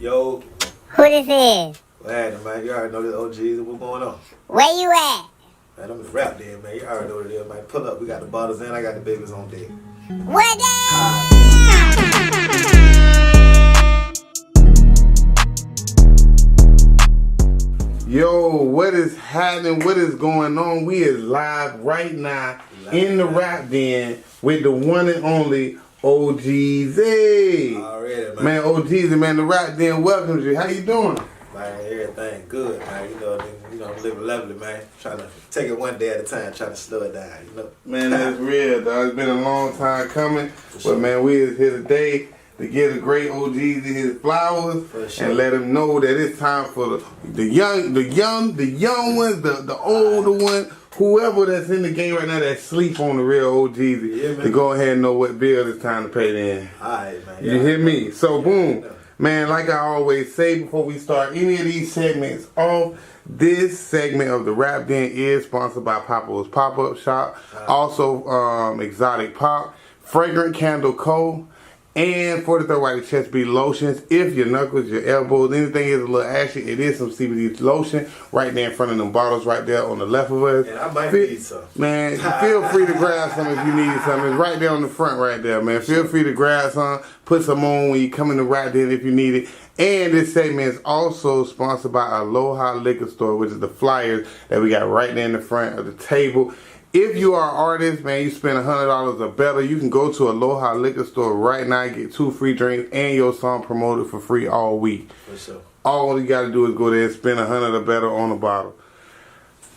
Yo. Who this is? What happened, man? You already know this Ogeezy. What's going on? Where you at? Man, I'm in RAPDEN, man. You already know what it is, man. Pull up. We got the bottles in. I got the babies on deck. What the? Yo, what is happening? What is going on? We is live right now in the RAPDEN with the one and only Ogeezy. Already, man. Man, Ogeezy, man, the RAPDEN welcomes you. How you doing? Man, everything good, man. You know, living lovely, man. Trying to take it one day at a time, trying to slow it down, you know. Man, that's real, dog. It's been a long time coming. But man, we is here today to give the great Ogeezy his flowers and let him know that it's time for the young ones, the older one, whoever that's in the game right now that sleep on the real Ogeezy, to go ahead and know what bill it's time to pay them. Alright, man. You hear me? So boom. Man, like I always say before we start any of these segments off, this segment of the RAPDEN is sponsored by Papa's Pop-Up Shop, also Exotic Pop, Fragrant Candle Co., and 43rd White Chest Beat lotions. If your knuckles, your elbows, anything is a little ashy, it is some CBD lotion right there in front of them bottles right there on the left of us. And I might need some. Man, feel free to grab some if you need some. It's right there on the front right there, man. Feel free to grab some, put some on when you come in the RAPDEN if you need it. And this segment is also sponsored by Aloha Liquor Store, which is the flyers that we got right there in the front of the table. If you are an artist, man, you spend $100 or better, you can go to Aloha Liquor Store right now, get 2 free drinks and your song promoted for free all week. For sure. All you got to do is go there and spend $100 or better on a bottle.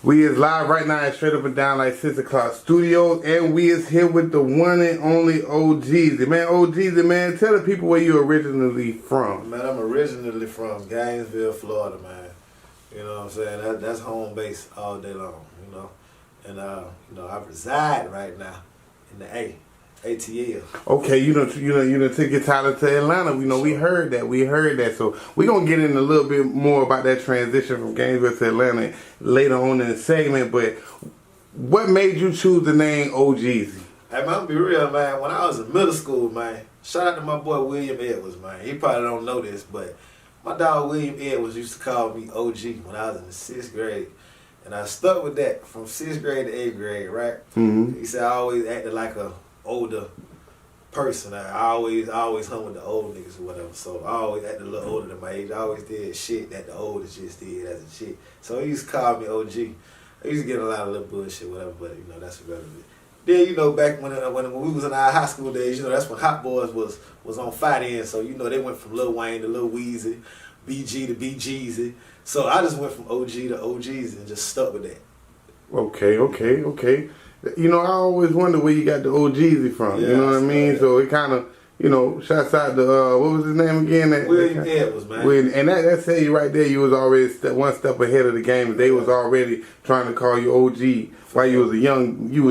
We is live right now at Straight Up and Down Like 6 O'Clock Studios, and we is here with the one and only Ogeezy. Man, Ogeezy, man, tell the people where you originally from. Man, I'm originally from Gainesville, Florida, man. You know what I'm saying? That's home base all day long, you know. And you know, I reside right now in the ATL. Okay, you done took your title to Atlanta. You know, we heard that. So we're gonna get in a little bit more about that transition from Gainesville to Atlanta later on in the segment. But what made you choose the name Ogeezy? Hey man, I'm gonna be real, man. When I was in middle school, man, shout out to my boy William Edwards, man. He probably don't know this, but my dog William Edwards used to call me OG when I was in the 6th grade. And I stuck with that from 6th grade to 8th grade, right? Mm-hmm. He said I always acted like a older person. I always hung with the old niggas or whatever. So I always acted a little older than my age. I always did shit that the oldest just did as a shit. So he used to call me OG. I used to get a lot of little bullshit, whatever, but you know, that's irrelevant. Then, you know, back when we was in our high school days, you know, that's when Hot Boys was on fire then. So, you know, they went from Lil Wayne to Lil Weezy, BG to BGeezy. So I just went from OG to Ogeezy and just stuck with that. Okay. You know, I always wonder where you got the Ogeezy from. Yeah, you know what I mean? Yeah. So it kind of, you know, shouts out to, what was his name again? William Edwards, man. And that tell you right there, you was already one step ahead of the game. They was already trying to call you OG while you was young, you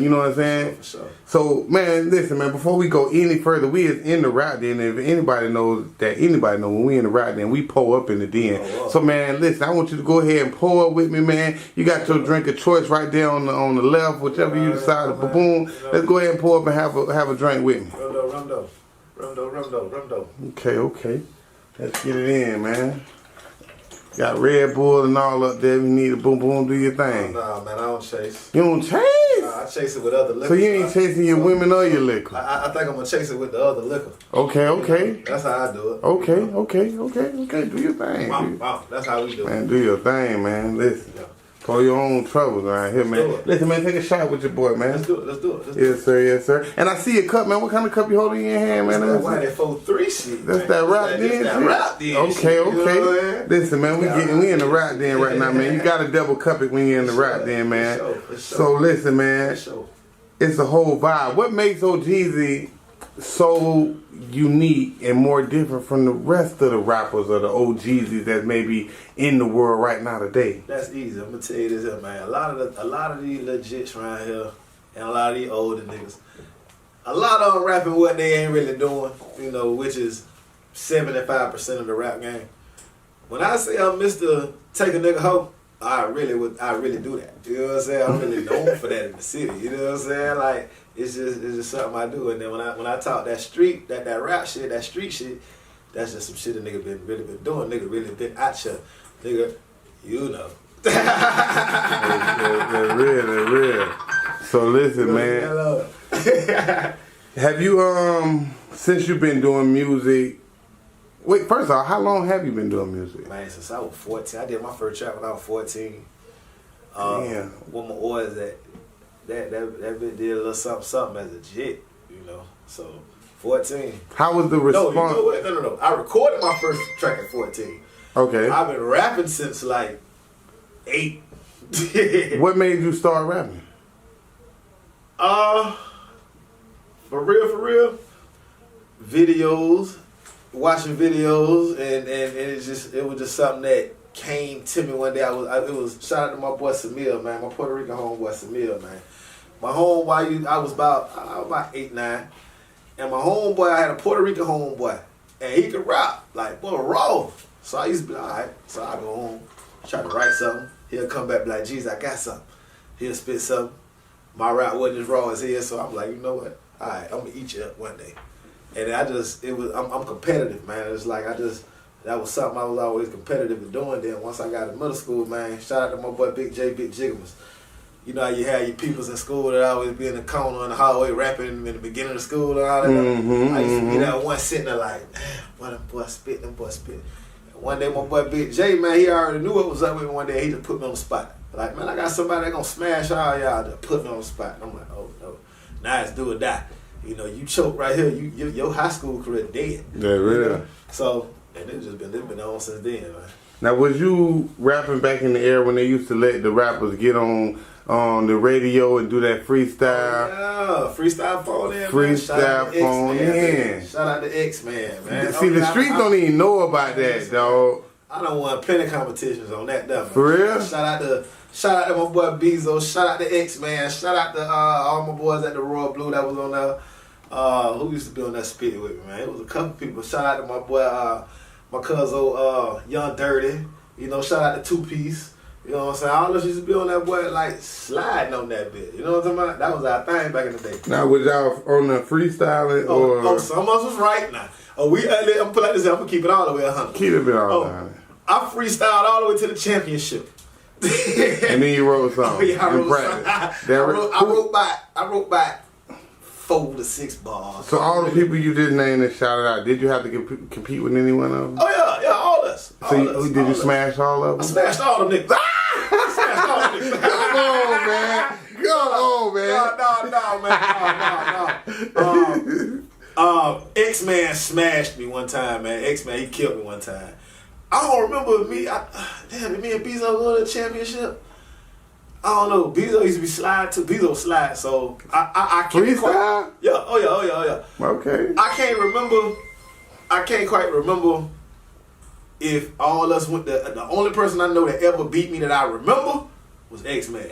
know what I'm saying? For sure. So, man, listen, man, before we go any further, we is in the RAPDEN. If anybody knows when we in the RAPDEN, we pull up in the den. Oh, wow. So, man, listen, I want you to go ahead and pull up with me, man. You got your drink of choice right there on the left, whichever you decide to boom. Let's go ahead and pull up and have a drink with me. Rumdo. Okay. Let's get it in, man. Got Red Bull and all up there. If you need a boom, do your thing. Nah, man, I don't chase. You don't chase? I chase it with other liquor. So you ain't chasing your women or your liquor? I think I'm going to chase it with the other liquor. Okay. That's how I do it. Okay. Do your thing. Wow. That's how we do it. Man, do your thing, man. Listen. Yeah. Pull your own troubles around here, man. Listen, man, take a shot with your boy, man. Let's do it. Yes, sir. And I see a cup, man. What kind of cup you holding in your hand, man? That's that 4-3 shit. That's that RAPDEN shit. Okay. Listen, man, we in the RAPDEN right now, man. You gotta double cup it when you're in the RAPDEN, man. For sure. So listen, man, it's a whole vibe. What makes Ogeezy so unique and more different from the rest of the rappers or the Ogeezys that may be in the world right now today? That's easy. I'm gonna tell you this here, man. A lot of these legits around here and a lot of these older niggas, a lot of them rapping what they ain't really doing, you know, which is 75% of the rap game. When I say I'm Mr. Take a Nigga Hoe, I really do that. You know what I'm saying? I'm really known for that in the city. You know what I'm saying? Like, it's just something I do. And then when I talk that street, that rap shit, that street shit, That's just some shit a nigga really been doing. Nigga really been out here. Nigga, you know. They're real. So listen, man. Have you since you've been doing music? Wait, first of all, how long have you been doing music? Man, since I was 14. I did my first track when I was 14. Damn. With my boys that bit did a little something as a jit, you know. So 14. How was the response? No, you know what? No. I recorded my first track at 14. Okay. I've been rapping since like 8. What made you start rapping? For real, videos, watching videos, and it was just something that came to me one day. It was shout out to my boy Samir, man, my Puerto Rican homeboy Samir, man. My homeboy, I was about 8, 9, and my homeboy, I had a Puerto Rican homeboy, and he could rap like boy raw. So I used to be like, all right. So I go home, try to write something. He'll come back be like, geez, I got something. He'll spit something. My rap wasn't as raw as his, so I'm like, you know what? All right, I'm gonna eat you up one day. And I'm competitive, man. It's like that was something I was always competitive in doing. Then once I got to middle school, man, shout out to my boy Big J, Big Jiggamas. You know how you had your peoples in school that always be in the corner in the hallway rapping in the beginning of school and all that. I used to be that one sitting there like, man, boy, them boy spit. And one day my boy Big J, man, he already knew what was up with me one day. He just put me on the spot. Like, man, I got somebody that gonna smash all y'all, just put me on the spot. And I'm like, oh no, now it's do or die. You know, you choke right here, your high school career dead. Yeah, really. So, and it's been on since then, man. Now, was you rapping back in the era when they used to let the rappers get on the radio and do that freestyle? Oh, yeah, freestyle phone in, freestyle man. phone in. Shout out to X-Man, man. See, the streets don't even know about that, dog. I done won plenty of competitions on that, though. For real? Shout out to my boy Bezo. Shout out to X-Man. Shout out to all my boys at the Royal Blue that was on there. Who used to be on that spit with me, man? It was a couple people. Shout out to my boy, my cousin, Young Dirty. You know, shout out to Two Piece. You know what I'm saying? All of us used to be on that boy, like, sliding on that bit. You know what I'm talking about? That was our thing back in the day. Now, was y'all on the freestyling or? Oh, some of us was right now. I'm gonna put like this, I'm gonna keep it all the way 100. Keep it all down. I freestyled all the way to the championship. And then you wrote something. Oh, yeah, I wrote by 4 to 6 bars. So all the people you just named and shouted out, did you have to compete with any one of them? Oh yeah, all us. Did you smash all of them? I smashed all them niggas. Come on, man. No, man. X-Man smashed me one time, man. X-Man, he killed me one time. I don't remember me. Did me and Bezo go to the championship? I don't know. Bezo used to be slide too. Bezo slide, so I can't freestyle? Yeah. Oh yeah. Okay. I can't quite remember if all of us went. The only person I know that ever beat me that I remember was X-Man.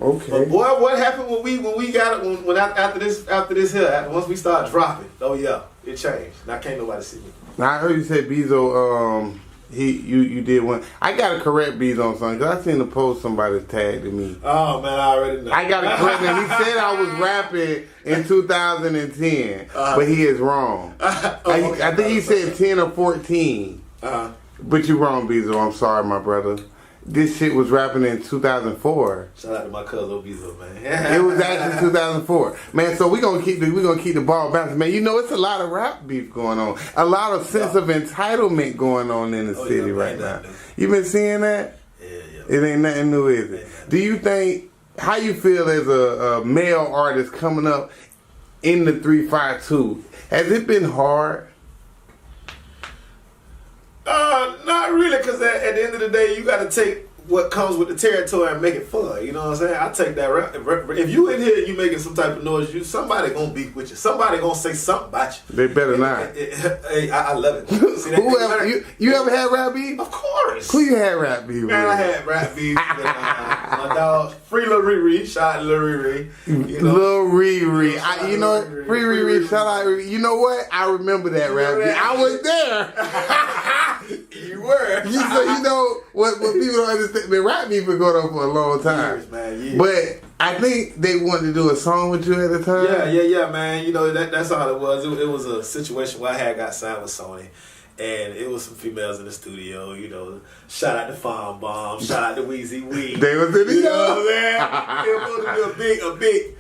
Okay. But boy, what happened when we got it when after this here, once we started dropping? Oh yeah, it changed. Now can't nobody see me. Now I heard you say Bezo. You did one. I gotta correct Bezo on something because I seen the post somebody tagged me. Oh man, I already know. I gotta correct him. He said I was rapping in 2010, but he is wrong. I think he said 10 or 14. But you're wrong, Bezo. I'm sorry, my brother. This shit was rapping in 2004. Shout out to my cousin Ogeezy, man. It was actually 2004, man. So we gonna keep the ball bouncing, man. You know, it's a lot of rap beef going on, a lot of sense of entitlement going on in the city right now. You been seeing that? Yeah. It ain't nothing new, is it? Do you think? How you feel as a male artist coming up in the 352? Has it been hard? Not really, because at the end of the day, you got to take what comes with the territory and make it fun. You know what I'm saying? I take that. If you in here, you making some type of noise, somebody gonna beef with you. Somebody gonna say something about you. They better not. I love it. See, you ever had rap beef? Of course. Who you had rap beef with? Man, I had rap beef with my dog, Free Lil Riri. Shout out to Lil Riri. Lil Riri. You know, Free Riri. Shout out. You know what? I remember that rap beef. I was there. You were. So you know what people don't understand. Man, rap beef been going on for a long time. Years, man, years. But I think they wanted to do a song with you at the time. Yeah, man. You know, that's all it was. It was a situation where I had got signed with Sony. And it was some females in the studio, you know. Shout out to Farm Bomb. Shout out to Weezy Wee. They was in the You know what I'm saying? It was supposed to be a big,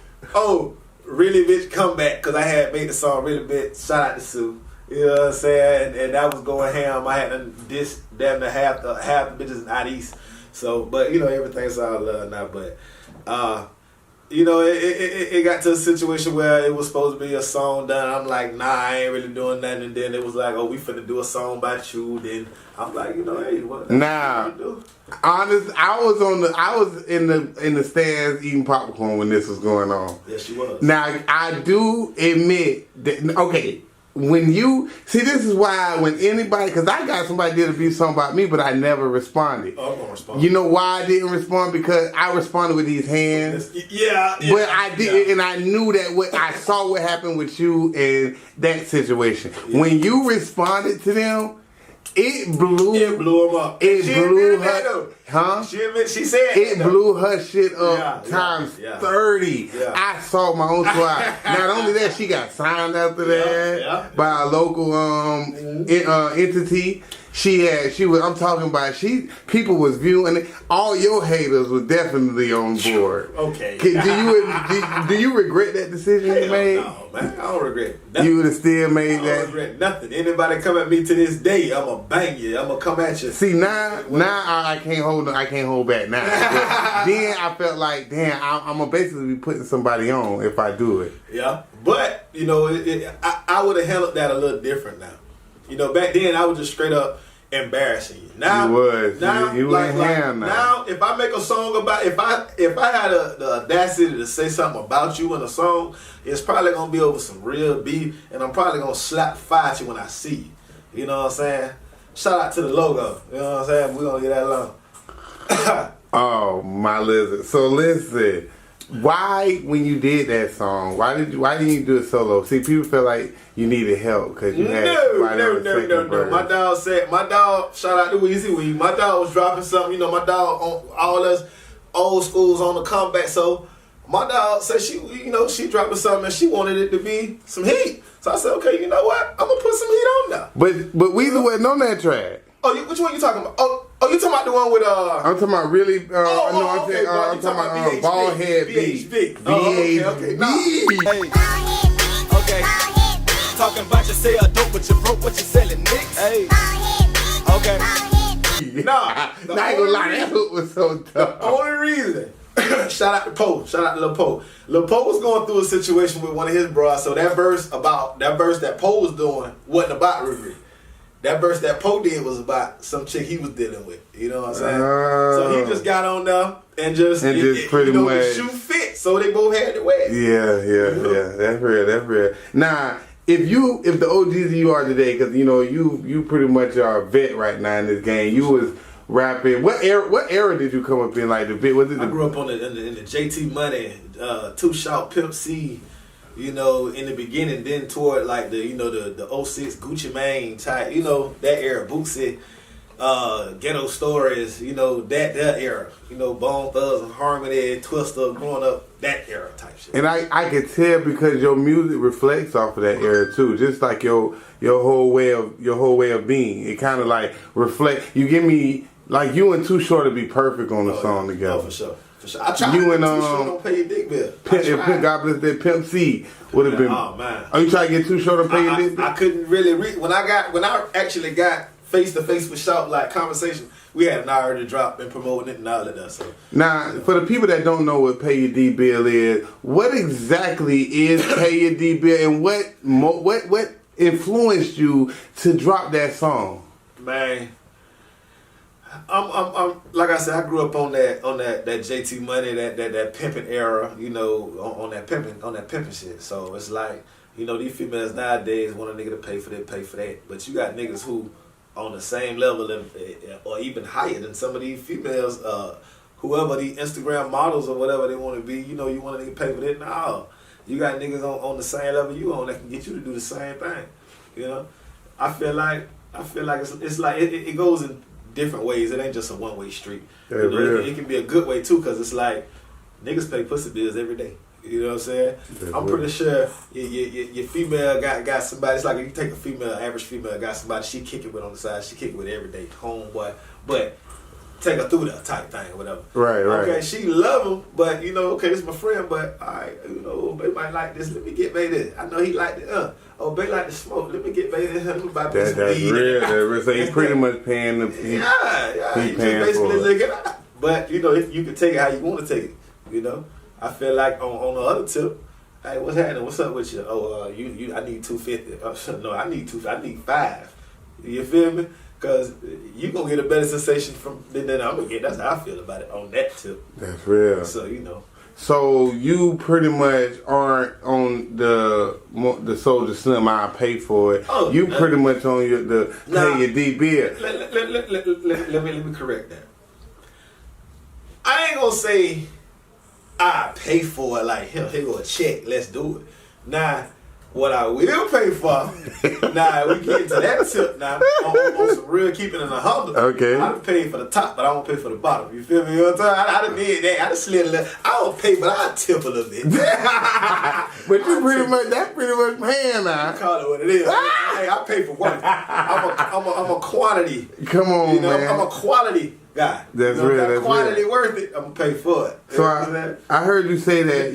really bitch comeback because I had made the song really big. Shout out to Sue. You know what I'm saying? And that was going ham. I had done this damn near half the bitches out east. So, but you know, everything's all love now. But, you know, it got to a situation where it was supposed to be a song done. I'm like, nah, I ain't really doing nothing. And then it was like, oh, we finna do a song about you. Then I'm like, you know, hey, what? Now, honest, I was in the stands eating popcorn when this was going on. Yes, you was. Now, I do admit that, okay, when you see, this is why when anybody, because I got somebody did a beat song about me, but I never responded. Oh, I'm gonna respond. You know why I didn't respond? Because I responded with these hands. Yeah. But I did, and I knew that I saw what happened with you and that situation. Yeah. When you responded to them, it blew them up. It she blew her. Huh? She said it blew her shit up times 30. Yeah. I saw my own squad. Not only that, she got signed after that by a local entity. I'm talking about people was viewing it. All your haters were definitely on board. Okay. Do you regret that decision you made? No, man. I don't regret nothing. You would have still made that? I don't regret nothing. Anybody come at me to this day, I'm gonna bang you. I'm gonna come at you. See, now I can't hold back now. Then I felt like, damn, I'm gonna basically be putting somebody on if I do it. Yeah, but you know, I would have handled that a little different now. You know, back then I was just straight up embarrassing you. Now you was. Now, you like, now, if I make a song about, if I had the audacity to say something about you in a song, it's probably gonna be over some real beef, and I'm probably gonna slap fire at you when I see you. You know what I'm saying? Shout out to the logo. You know what I'm saying? We're gonna get that alone. Oh, my lizard. So listen, why when you did that song, why didn't you do it solo? See, people feel like you needed help because you had somebody on the second verse. My dog, shout out to Weezy Wee. My dog was dropping something. You know, my dog on all us old schools on the comeback. So my dog said she dropping something and she wanted it to be some heat. So I said, okay, you know what? I'm gonna put some heat on there. But Weezy wasn't on that track. Oh, which one you talking about? Oh, you talking about the one with I'm talking about really. I'm talking about bald head beat. Okay. Okay. Talking about you say a dope, but you broke what you selling, niggas. Hey. Okay. Nah, I ain't gonna lie, that hook was so tough. The only reason. Shout out to Poe. Shout out to Lil Poe. Lil Poe was going through a situation with one of his bros, so that verse that Poe was doing wasn't about Riri. That verse that Poe did was about some chick he was dealing with. You know what I'm saying? So he just got on there and just pretty much the shoe fit, so they both had to wear it. Yeah. That's real. Now, if the Ogeezy you are today, because you know you pretty much are a vet right now in this game. You was rapping. What era did you come up in? Like the bit? Was it? I grew up in the JT Money, Too Short, Pimp C. You know, in the beginning, then toward like the 06 Gucci Mane type, you know, that era, Bootsy, Ghetto Stories, you know, that era, you know, Bone Thugs and Harmony, Twister, growing up, that era type shit. And I could tell because your music reflects off of that era too, just like your whole way of being. It kind of like reflect. You give me like you and Too Short to be perfect on the song together. Oh, for sure. I tried you and Too Short don't pay your dick bill. God bless that Pimp C would have been. Oh man! Are you trying to get Too Short to pay your dick bill? I couldn't really read when I actually got face to face with Short like conversation. We had an hour to drop and promoting it and all of that. So now, for the people that don't know what Pay Your D Bill is, what exactly is Pay Your D Bill, and what influenced you to drop that song? Man. I'm like I said, I grew up on that JT Money, that pimping era, you know, on that pimping shit. So it's like, you know, these females nowadays want a nigga to pay for that. But you got niggas who on the same level or even higher than some of these females, whoever the Instagram models or whatever they want to be, you know, you want a nigga to pay for that. No, you got niggas on the same level you on that can get you to do the same thing. You know, I feel like it's like it goes in different ways. It ain't just a one-way street. Yeah, you know, it can be a good way too, because it's like niggas pay pussy bills every day. You know what I'm saying? I'm pretty sure your female got somebody. It's like if you take a female, average female, got somebody she kick it with on the side. She kick it with every day, homeboy. But take her through that type thing or whatever. Right. Okay, she love him, but you know, okay, this is my friend, but alright, you know, babe might like this. Let me get baby this. I know he like it. Oh, babe like to smoke. Let me get baby this. Let me buy this weed. That's real. So he's pretty much paying the. Yeah. He just paying basically for it. looking out. But you know, if you can take it how you want to take it. You know, I feel like on the other tip. Hey, what's happening? What's up with you? Oh, I need 250. No, I need 5. You feel me? Because you gonna get a better sensation than I'm gonna get. That's how I feel about it on that tip. That's real. So you know. So you pretty much aren't on the Soldier Slim. I pay for it. Oh, you pretty much on pay your D Bil. Let me correct that. I ain't gonna say I pay for it like here go a check. Let's do it. Now, what I will pay for, now we get into that tip now, on some real keeping in 100. Okay. I done paid for the top, but I don't pay for the bottom. You feel me? You know what I'm saying? I done did that. I done slid a little. I don't pay, but I tip a little bit. But that's pretty much paying now. Call it what it is. Hey, I pay for work. I'm a quantity. Come on, you know, man. I'm a quality guy. That's you know, real. That That's quantity real. worth it. I'm gonna pay for it. So I heard you say that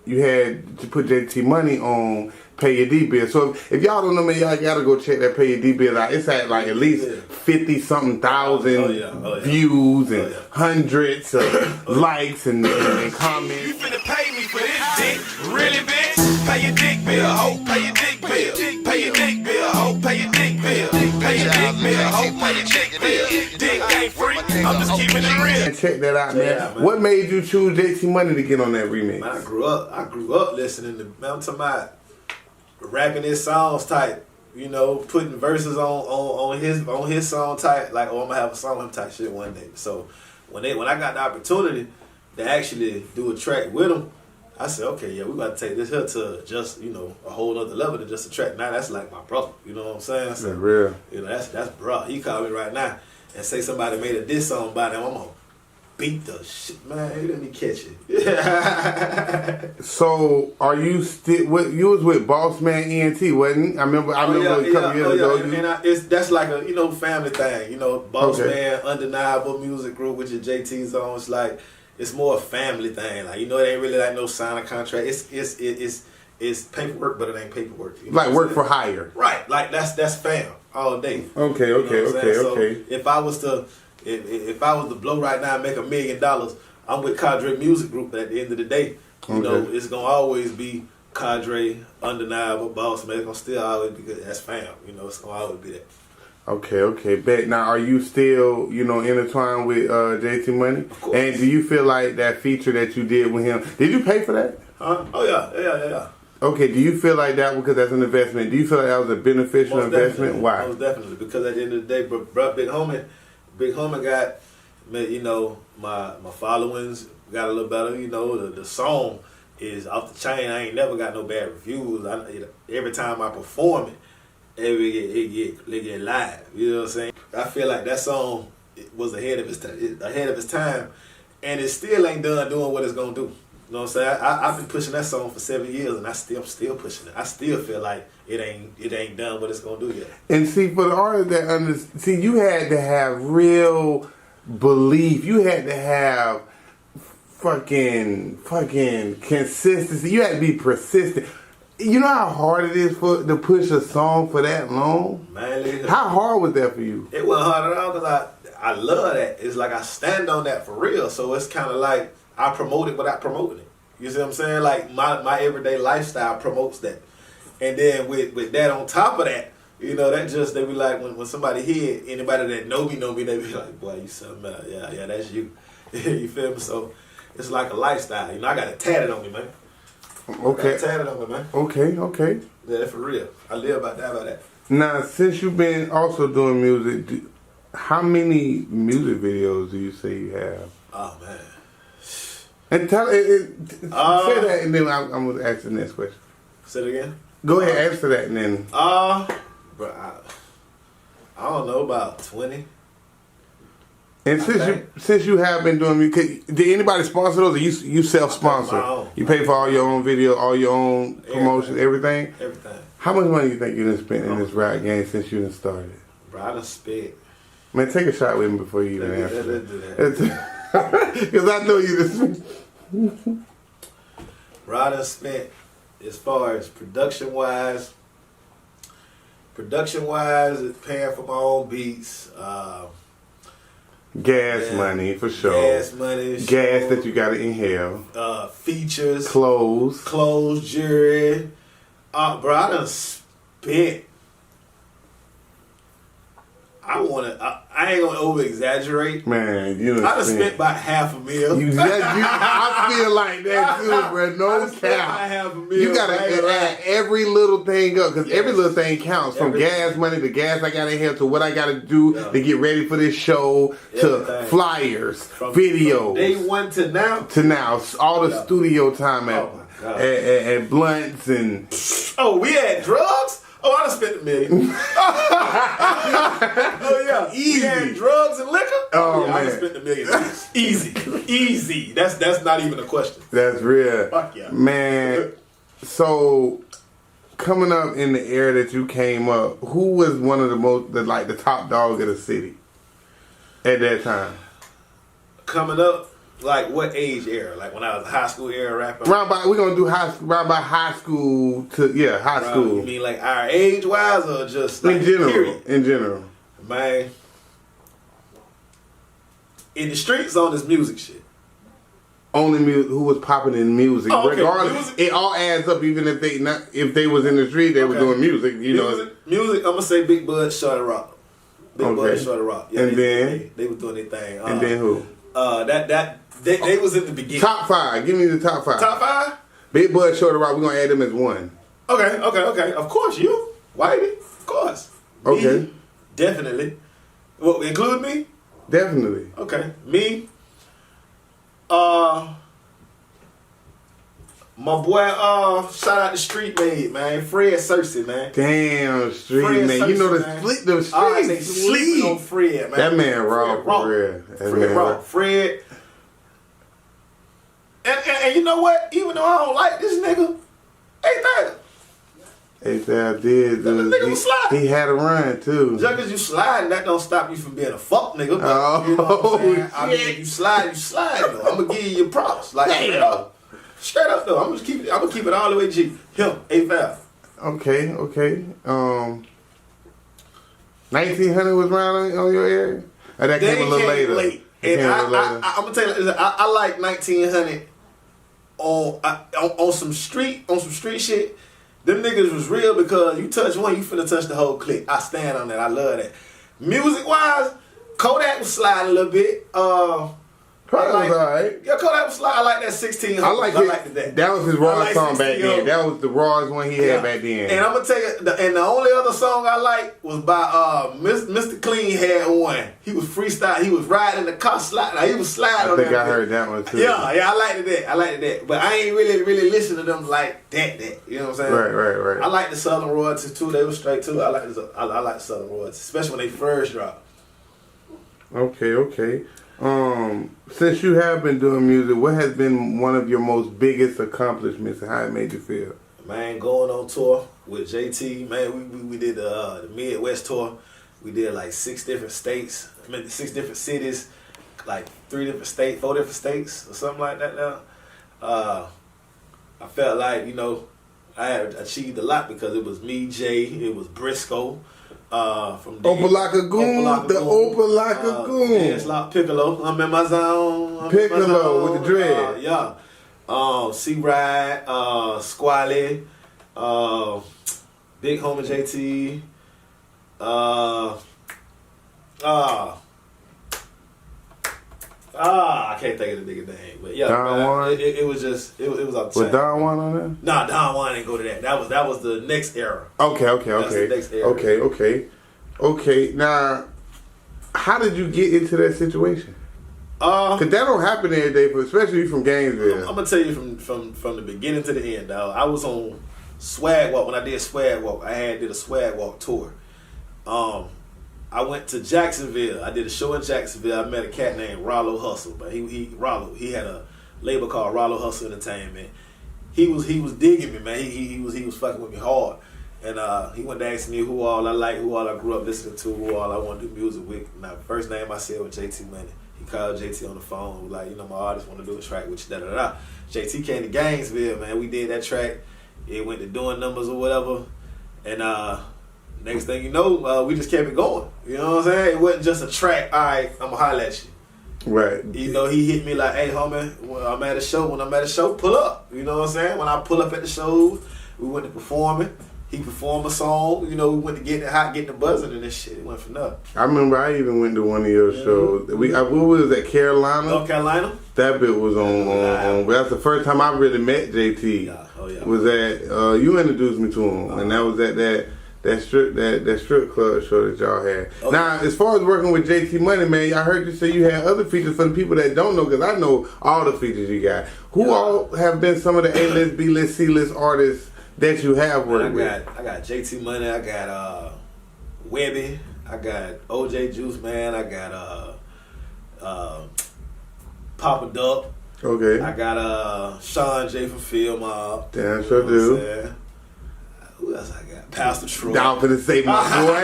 you had to put JT money on Pay Your D Bil. So if y'all don't know me, y'all gotta go check that Pay Your D Bil out. It's at like at least 50-something thousand views and hundreds of likes and comments. You finna pay me for this dick, really, bitch? Pay your dick bill, ho, pay your dick bill. Pay your dick bill, ho, pay your dick bill. Pay your dick bill, ho, pay your dick bill. Dick ain't free, I'm just keeping it real. Check that out, man. What made you choose JT Money to get on that remix? Man, I grew up listening to, man, I'm talking about rapping his songs type, you know, putting verses on his song type, like, oh, I'm gonna have a song with him type shit one day. So when I got the opportunity to actually do a track with him, I said, okay, yeah, we got to take this here to just, you know, a whole other level than just a track. Now that's like my brother, you know what I'm saying? So, that's real. You know, that's bro. He called me right now and say somebody made a diss song about him. I'm gonna beat the shit, man. Let me catch it. So, are you still? You was with Boss Man ENT, wasn't he? I remember a couple years ago. And that's like a, you know, family thing. You know, Boss Man, Undeniable Music Group, which is JT's on. It's like, it's more a family thing. Like, you know, it ain't really like no sign of contract. It's paperwork, but it ain't paperwork. You know like work for hire. Right. Like that's fam all day. Okay. So if I was to blow right now and make $1 million, I'm with Cadre Music Group. But at the end of the day, you know, it's gonna always be Cadre, Undeniable, Boss Man. It's gonna still always be good. That's fam. You know, it's gonna always be that. Okay. Bet. Now, are you still, you know, intertwined with JT Money? Of course. And do you feel like that feature that you did with him? Did you pay for that? Huh? Oh yeah. Okay. Do you feel like that because that's an investment? Do you feel like that was a beneficial investment? Why? Most definitely, because at the end of the day, bro, Big Homie got, you know, my followings got a little better. You know, the song is off the chain. I ain't never got no bad reviews. Every time I perform it, it get live. You know what I'm saying? I feel like that song was ahead of its time, and it still ain't done doing what it's gonna do. You know what I'm saying? I've been pushing that song for 7 years, and I'm still pushing it. I still feel like it ain't done what it's gonna do yet. And see, for the artists that you had to have real belief. You had to have fucking consistency. You had to be persistent. You know how hard it is to push a song for that long? Man, how hard was that for you? It wasn't hard at all because I love that. It's like I stand on that for real. So it's kind of like I promote it without promoting it. You see what I'm saying? Like my everyday lifestyle promotes that. And then with that on top of that, you know, that just, they be like, when somebody hear it, anybody that know me, they be like, boy, you something else. Yeah, that's you. You feel me? So it's like a lifestyle. You know, I got it tatted on me, man. Okay. Tatted on me, man. Okay. Yeah, that's for real. I live by that. Now, since you've been also doing music, how many music videos do you say you have? Oh, man. And say that, and then I'm going to ask the next question. Say it again? Go ahead, answer that, and then. Bro, I don't know, about 20. And since you have been doing music, did anybody sponsor those, or you self-sponsor? You pay for all your own video, all your own promotion, everything? Everything. How much money you think you done spent in this rap game since you done started? Bro, I done spent. Man, take a shot with me before you even answer. Let's do that. Because I know you done. Bro, I done spent, as far as production-wise, paying for my own beats. Gas money, for sure. Gas money. Gas that you gotta inhale. Features. Clothes. Jewelry. Bro, I done spent. I ain't gonna over exaggerate. Man, you done I done spent about $500,000. I feel like that too, bro. No cap. You gotta add every little thing up, because every little thing counts. From gas money to gas I gotta have to what I gotta do to get ready for this show, to flyers, videos. From day one to now. All the studio time at Blunts and. Oh, we had drugs? Oh, I done spent $1 million. Oh, yeah. Easy. We had drugs and liquor? Oh, yeah, man. I done spent $1 million. Easy. That's not even a question. That's real. Fuck yeah. Man, so coming up in the era that you came up, who was one of the top dog of the city at that time? Coming up? Like what age era? Like when I was high school era rapping? We're gonna do high school to high school. You mean like our age wise or just like in general? Period? In general, man. In the streets on this music shit. Only who was popping in music. Oh, okay. Regardless, music. It all adds up. Even if they was in the street, they were doing music. Music. I'm gonna say Big Bud, Shorty Rock. Bud, Shorty Rock. Yeah, and then they was doing their thing. And then who? They was in the beginning. Top 5. Give me the top 5. Top 5? Big Bud, Shorty Rock. We're gonna add them as one. Okay. Of course, you, Whitey. Of course. Okay. Me, definitely. What, include me? Definitely. Okay. Me. My boy, shout out to Street Made, man. Fred Cersei, man. Damn, Street Fred man. Cersei, You know the man. split, the They street sleeping on Fred, man. That man raw for real. Fred raw. Fred. And you know what? Even though I don't like this nigga, A$AP did. The nigga was sliding. He had a run too. Just because you sliding, that don't stop you from being a fuck nigga. But, Oh, you know what I'm saying? I mean, shit. if you slide though. I'm gonna give you your props. Like straight up though. I'm gonna keep it all the way G. Him, A$AP. Okay. 1900 was around on your area? Or that came a little later? Late. And I'm gonna tell you, I like 1900 on some street shit. Them niggas was real because you touch one, you finna touch the whole clique. I stand on that. I love that. Music wise, Kodak was sliding a little bit. Kodak was alright. Yeah, Kodak was sliding. I like that 1600. I liked that. That was his rawest like song back 1600. then. That was the rawest one he had back then. And I'm gonna tell you, and the only other song I like was by Mr. Clean had one. He was freestyle. He was riding in the car sliding. He was sliding. I think I heard that one too. Yeah, I liked that. But I ain't really listen to them like that. You know what I'm saying? Right. I like the Southern Royalties too. They were straight too. I like the Southern Royalties, especially when they first dropped. Okay. Since you have been doing music, what has been one of your most biggest accomplishments and how it made you feel? Man, going on tour with JT, man, we did the Midwest tour. We did like 6 different states, 6 different cities, like 4 different states or something like that now. I felt like, I had achieved a lot because it was me, Jay, it was Briscoe. From Opalaka Goon, the Opalaka Goon. Yeah, it's like Piccolo. I'm in my zone. Piccolo with the dread. C-Ride, Squally, Big Homie JT, I can't think of the nigga name, but yeah, Don Juan? It was just it was on the Was Don Juan on there? Nah, Don Juan didn't go to that. That was the next era. Okay. That's the next era. Okay. Now, how did you get into that situation? Cause that don't happen every day, but especially from Gainesville. I'm gonna tell you from the beginning to the end, dog. I was on Swag Walk when I did Swag Walk. I did a Swag Walk tour. I I went to Jacksonville. I did a show in Jacksonville. I met a cat named Rollo Hustle, but he had a label called Rollo Hustle Entertainment. He was digging me, man. He was fucking with me hard. And he went to ask me who all I like, who all I grew up listening to, who all I want to do music with. Now, first name I said was JT Money. He called JT on the phone, was like, my artist want to do a track with you, da-da-da. JT came to Gainesville, man. We did that track. It went to doing numbers or whatever. And next thing you know, we just kept it going. You know what I'm saying? It wasn't just a track, all right, I'm going to holler at you. Right. He hit me like, hey, homie, when I'm at a show, pull up. You know what I'm saying? When I pull up at the shows, we went to performing. He performed a song. We went to getting the buzzing and this shit. It went for nothing. I remember I even went to one of your shows. What was that, Carolina? North Carolina? That bit was on. That's the first time I really met JT. Yeah. Oh, yeah. Was at, you introduced me to him, and that was at that strip club show that y'all had. Okay. Now, as far as working with JT Money, man, I heard you say you had other features for the people that don't know, because I know all the features you got. Who all have been some of the A-list, B-list, C-list artists that you have worked with? I got JT Money, I got Webby, I got OJ Juice, man, I got Papa Duck. Okay. I got Sean J from Field Mob. Damn, sure do. Who else I got? Pastor Troy. I'm finna say my boy.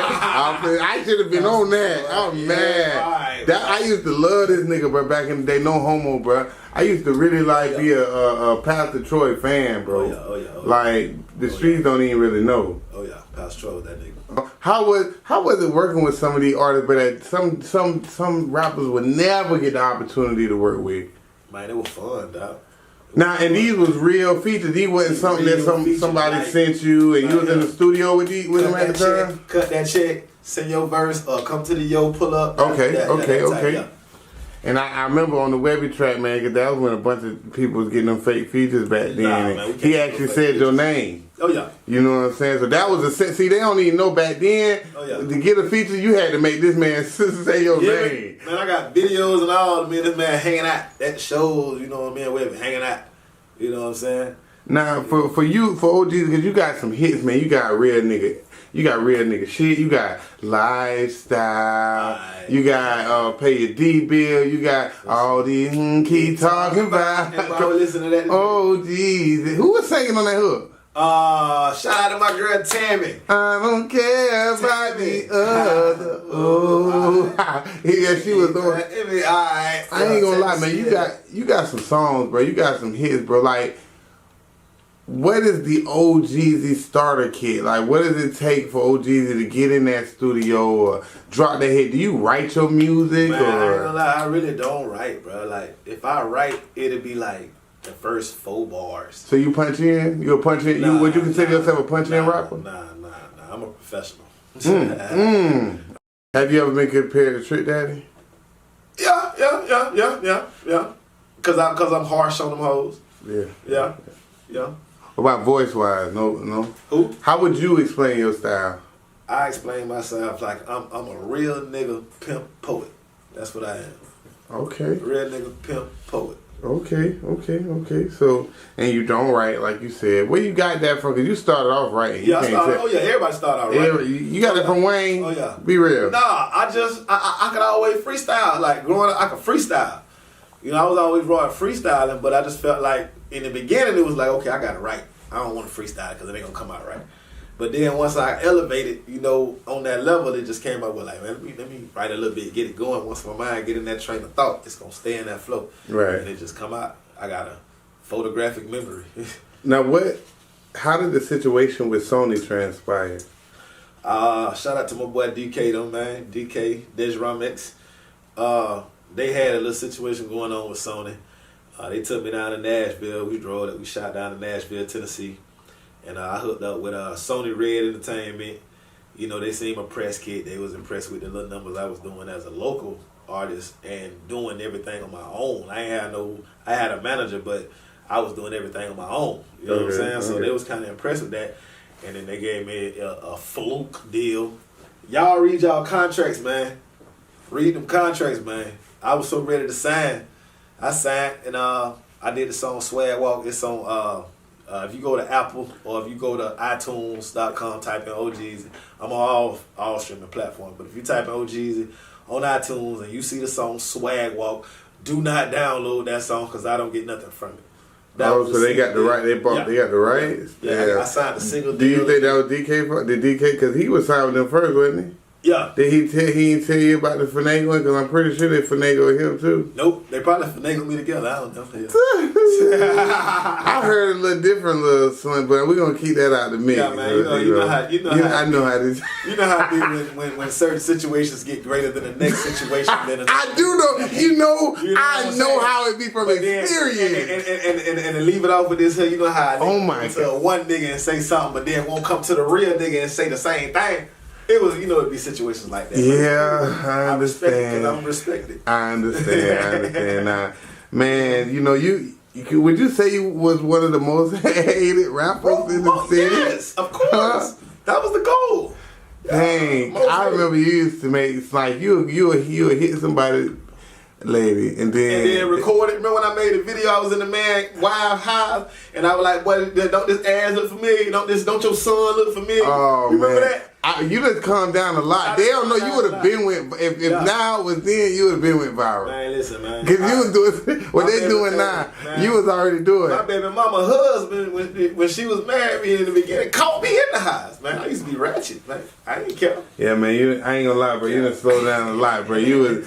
I should have been on that. Oh man, I used to love this nigga, bro. Back in the day, no homo, bro. I used to really be a Pastor Troy fan, bro. Oh yeah. Like the streets don't even really know. Oh yeah, Pastor Troy, that nigga. How was it working with some of these artists, but that some rappers would never get the opportunity to work with? Man, it was fun, dog. Now, and these was real features. These wasn't something that somebody like, sent you, and you was in the studio with them at the time? Cut that check, send your verse, come to the pull up. Okay. And I remember on the Webby track, man, because that was when a bunch of people was getting them fake features back then. Man, he actually said your name. Oh, yeah. You know what I'm saying? So that was see, they don't even know back then. Oh, yeah. To get a feature, you had to make this man say your name. Man, I got videos and all. Me and this man hanging out at the shows, you know what I mean? We're hanging out. You know what I'm saying? Now, for Ogeezy, because you got some hits, man. You got real nigga shit. You got lifestyle. You got pay your D bill. You got all these keep talking about. Everybody listen to that. Ogeezy. Who was singing on that hook? Shout out to my girl Tammy. I don't care about the other. Oh, yeah, she was doing. Alright. I ain't gonna lie, man. You got some songs, bro. You got some hits, bro. Like, what is the Ogeezy starter kit? Like, what does it take for Ogeezy to get in that studio or drop that hit? Do you write your music? Man, I ain't gonna lie, I really don't write, bro. Like, if I write, it'll be like the first 4 bars. So you punch in? You a punch in? Would you consider yourself a punch in rapper? Nah. I'm a professional. Have you ever been compared to Trick Daddy? Yeah. Cause I'm harsh on them hoes. Yeah. What about voice wise? No. Who? How would you explain your style? I explain myself like I'm a real nigga pimp poet. That's what I am. Okay. Real nigga pimp poet. Okay. So, and you don't write, like you said. Where you got that from? Because you started off writing. Everybody started out writing. You got it from Wayne? Oh, yeah. Be real. Nah, I could always freestyle. Like, growing up, I could freestyle. I was always raw at freestyling, but I just felt like, in the beginning, it was like, okay, I got to write. I don't want to freestyle because it ain't going to come out right. But then once I elevated, on that level, it just came up with like, man, let me write a little bit, get it going. Once my mind get in that train of thought, it's going to stay in that flow. Right. And it just come out. I got a photographic memory. Now, how did the situation with Sony transpire? Shout out to my boy DK though, man. DK, Dejramix. They had a little situation going on with Sony. They took me down to Nashville. We shot down to Nashville, Tennessee. And I hooked up with Sony Red Entertainment. They seen my press kit. They was impressed with the little numbers I was doing as a local artist and doing everything on my own. I had a manager, but I was doing everything on my own. You know what I'm saying? So they was kind of impressed with that. And then they gave me a fluke deal. Y'all read y'all contracts, man. Read them contracts, man. I was so ready to sign. I signed, and I did the song Swag Walk. It's on If you go to Apple or if you go to iTunes.com, type in Ogeezy. I'm on all streaming platforms. But if you type in Ogeezy on iTunes and you see the song Swag Walk, do not download that song because I don't get nothing from it. So they got the right. They got the rights. Yeah. I signed a single Do deal. you think that was DK? Did DK? Because he was signed with them first, wasn't he? Yeah. Did he didn't tell you about the finagling? Because I'm pretty sure they finagled him too. Nope. They probably finagled me together. I don't know. I heard a little different little something, but we're gonna keep that out of me. Yeah, man. You know how I know how this. You know how it be when certain situations get greater than the next situation. I do know. I know how it be from experience. And to leave it off with this here, you know how I to one nigga and say something, but then won't come to the real nigga and say the same thing. It was, it'd be situations like that. Yeah, I understand. I'm respected. I understand. Now, man, would you say you was one of the most hated rappers in the city? Yes, of course. That was the goal. Dang, I remember you used to make it's like you would hit somebody, lady, and then record it. Remember when I made a video? I was in the man Wild Hive, and I was like, "Boy, don't this ass look familiar? Don't your son look familiar?" Oh, you remember man. that? You just calm down a lot. They don't know you would have been with if now it was then you would have been with viral. Man, listen, man. Because you was doing what they doing now. Man, you was already doing. My baby mama husband when she was married me in the beginning caught me in the house, man. I used to be ratchet, man. I didn't care. Yeah, man. I ain't gonna lie, bro. You done slow down a lot, bro. You was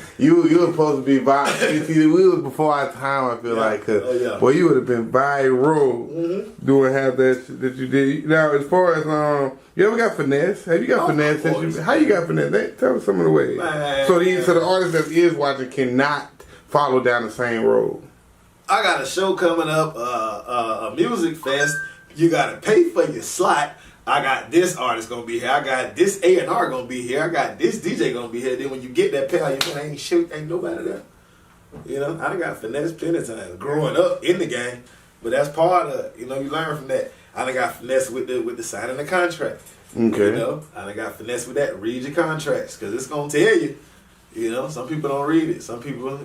supposed to be viral. See, we was before our time. I feel like, cause boy, you would have been viral doing half that shit that you did. Now, as far as you ever got finesse? Have you got finesse? How you got finesse? Tell us some of the ways. Man, so the artist that is watching cannot follow down the same road. I got a show coming up, a music fest. You gotta pay for your slot. I got this artist gonna be here. I got this A&R gonna be here. I got this DJ gonna be here. Then when you get that pay, ain't nobody there. I done got finesse plenty of times growing up in the game, but that's part of it. You learn from that. I done got finesse with the signing the contract. Okay. I done got finesse with that. Read your contracts, because it's going to tell you. Some people don't read it. Some people,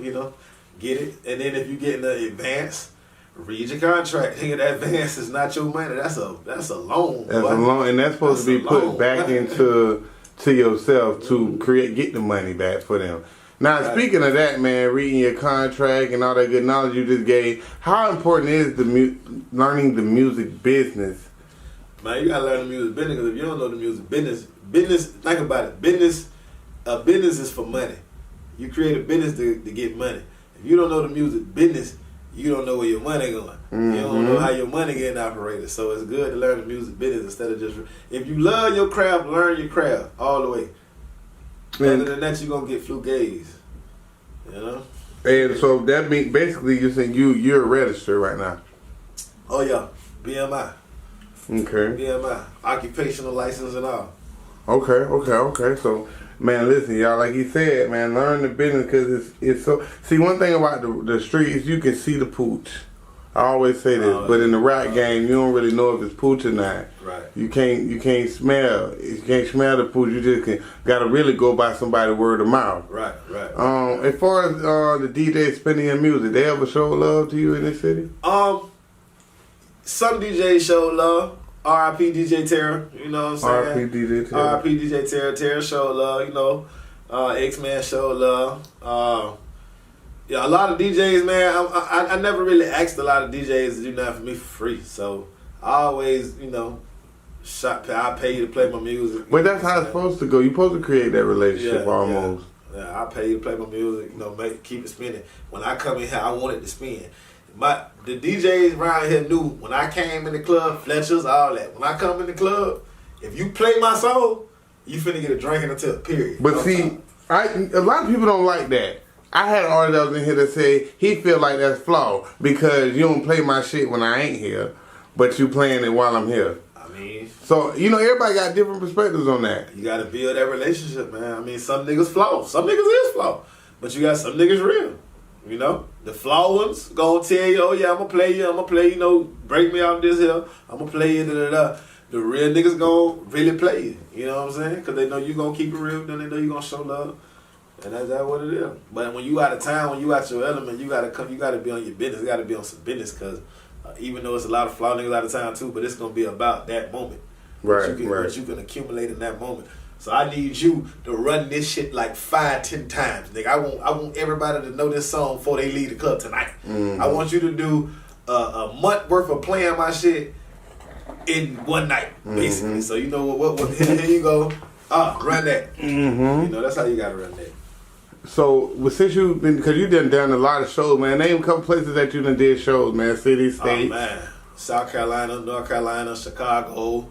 get it. And then if you get in the advance, read your contract. Nigga, that advance is not your money. That's a loan. That's a loan, and that's supposed to be put back into yourself to get the money back for them. Now, speaking of that, man, reading your contract and all that good knowledge you just gave, how important is learning the music business? Man, you gotta learn the music business, because if you don't know the music business, think about it. A business is for money. You create a business to get money. If you don't know the music business, you don't know where your money going. Mm-hmm. You don't know how your money getting operated. So it's good to learn the music business instead of just. If you love your craft, learn your craft all the way. Other than that, you're gonna get flugaze. And so that means basically you're saying you're registered right now. Oh yeah, BMI. Okay. BMI, occupational license and all. Okay. So, man, listen, y'all. Like he said, man, learn the business because it's so. See, one thing about the streets, you can see the pooch. I always say this, but in the rap game, you don't really know if it's pooch or not. Right. You can't smell. You can't smell the pooch. You just gotta really go by somebody's word of mouth. Right. As far as the DJ spinning your music, they ever show love to you in this city? Some DJs show love. R.I.P. DJ Terror, you know what I'm saying? R.I.P. DJ Terror. R.I.P. DJ Terror. Terror show love, X-Man show love. A lot of DJs, man, I never really asked a lot of DJs to do nothing for me for free. So I always, I pay you to play my music. But that's how it's supposed to go. You're supposed to create that relationship almost. Yeah, I pay you to play my music, keep it spinning. When I come in here, I want it to spin. The DJs around here knew when I came in the club, Fletcher's, all that. When I come in the club, if you play my song, you finna get a drink and a tip, period. But see, a lot of people don't like that. I had an artist that was in here that say he feel like that's flawed because you don't play my shit when I ain't here, but you playing it while I'm here. So, everybody got different perspectives on that. You gotta build that relationship, man. Some niggas flaw. Some niggas is flawed. But you got some niggas real. The flaw ones gonna tell you, oh yeah, I'm gonna play you, break me out this hill, I'm gonna play you, The real niggas gonna really play you, you know what I'm saying? Because they know you gonna keep it real, then they know you gonna show love. And that's what it is. But when you out of town, when you out your element, you gotta be on your business, you gotta be on some business, because Even though it's a lot of flaw niggas out of town too, but it's gonna be about that moment. Right, What you can accumulate in that moment. So I need you to run this shit like 5-10 times, nigga. I want everybody to know this song before they leave the club tonight. I want you to do a month worth of playing my shit in one night, basically. So you know what here you go. Run that. You know, that's how you gotta run that. So, since you've been, because you've done a lot of shows, man. Name a couple places that you done did shows, man. City, state. Oh man, South Carolina, North Carolina, Chicago.